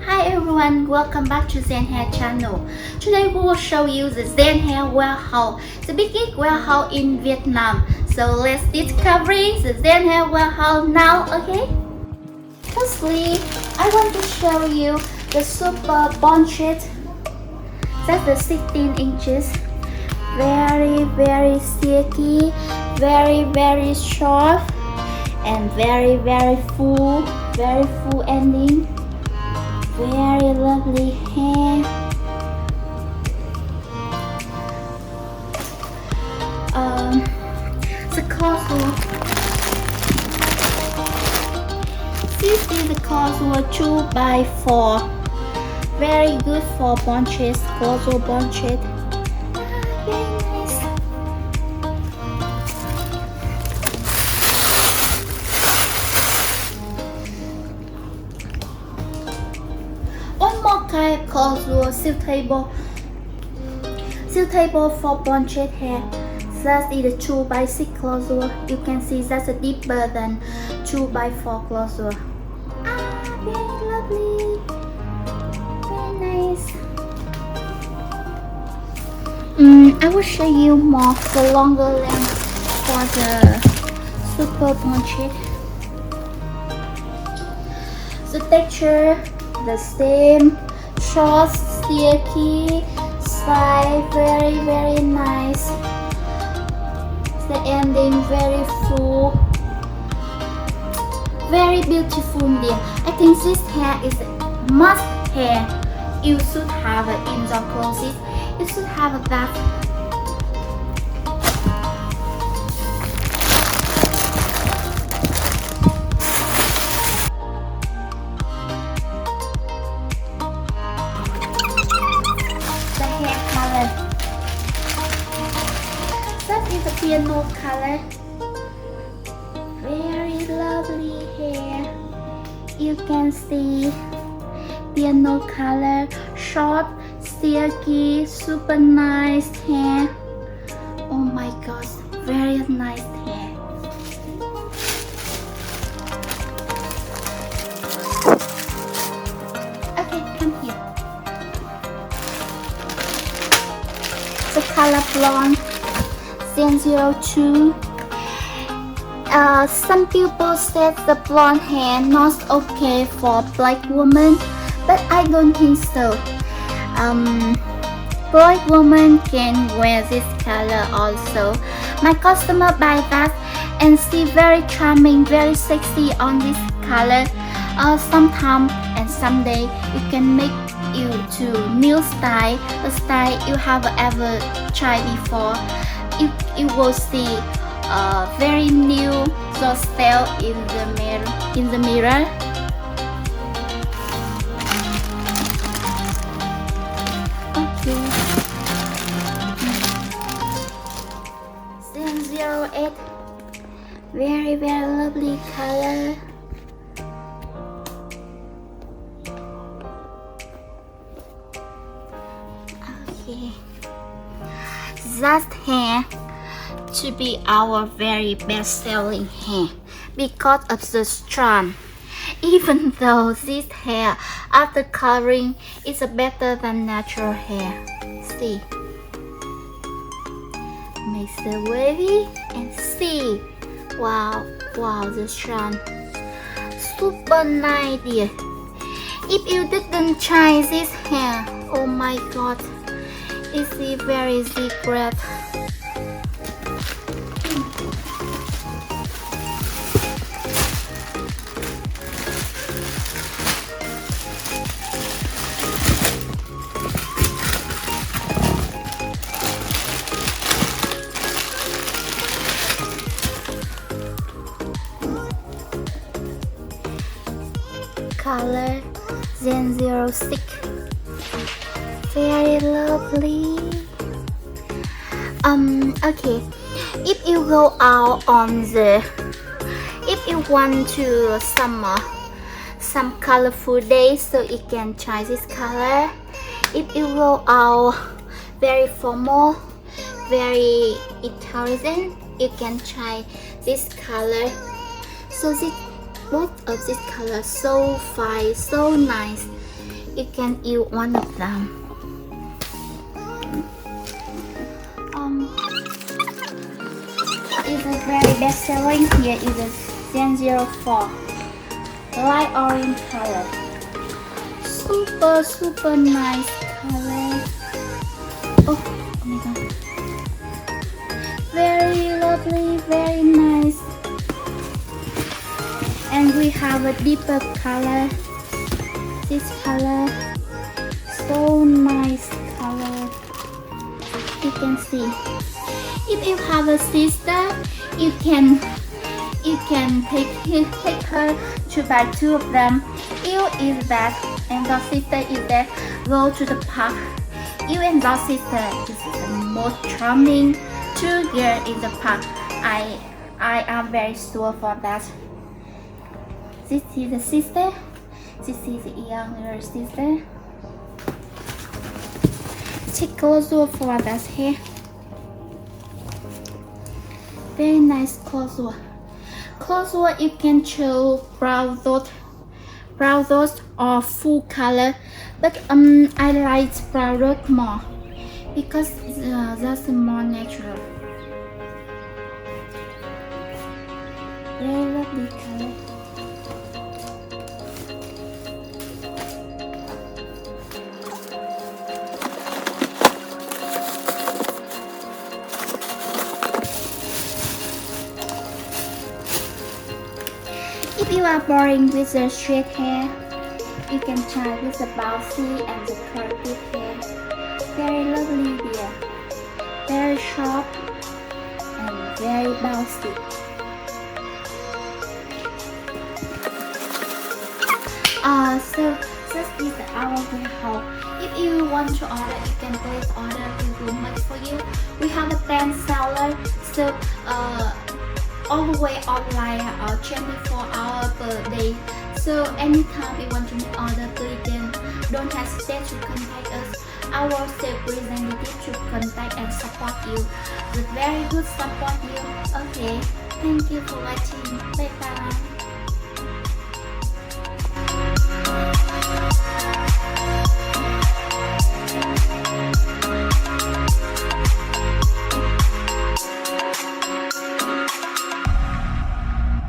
Hi everyone, welcome back to Jenhair channel. Today we will show you the Jenhair warehouse, the biggest warehouse in Vietnam. So let's discover the Jenhair warehouse now, okay? Firstly, I want to show you the super bond sheet. That's the 16 inches. Very silky, very soft, and very full ending. Very lovely hair. The closure. This is the closure 2x4. Very good for bunches, closure bunches. Very nice. One more kind closure suitable for bunched hair. That is the 2x6 closure. You can see that's deeper than 2x4 closure. Very lovely. Very nice. I will show you more the longer length for the super bunched. The texture the same, short, silky, side, very nice. The ending very full, very beautiful dear. I think this hair is a must hair. You should have it in your closet. You should have that. That is a piano color. Very lovely hair. You can see piano color, short, silky, super nice hair. Oh my gosh, very nice hair. Okay, come here. The color blonde. 02. Some people said the blonde hair not okay for black woman, but I don't think so. Black woman can wear this color also. My customer buy that and see very charming, very sexy on this color. Sometime and someday you can make you to new style, a style you have ever tried before. You will see very new style in the mirror. Okay. 08. Very lovely color. Okay. That hair to be our very best-selling hair because of the strand. Even though this hair after coloring is better than natural hair. See, makes the wavy and see. Wow, the strand super nice dear. If you didn't try this hair, oh my god, it's a very secret. Color 06. Very lovely. Okay, if you go out on if you want to some colorful days, so you can try this color. If you go out very formal, very intelligent, you can try this color. So both of this color so fine, so nice. You can use one of them. It's a very best selling. Here is a Zen 04 light orange color. Super nice color. Oh my god. Very lovely, very nice. And we have a deeper color. This color, so nice color. You can see. If you have a sister, you can take her to buy two of them. You is that, and your sister is that. Go to the park. You and your sister is the most charming two girls in the park. I am very sure for that. This is the sister. This is the younger sister. Take closer for that hair. Very nice closer. Closer you can choose brown dot or full color, but I like brown dot more because that's more natural. Very lovely color. If you are boring with the straight hair, you can try with the bouncy and the curly hair. Very lovely dear. Very sharp and very bouncy. So this is our warehouse. If you want to order, you can place order. We will make for you. We have a 10 seller. So all the way online 24 hours per day. So anytime you want to make order, please don't hesitate to contact us. Our sales representative should contact and support you with very good support you. Okay, thank you for watching. Bye bye.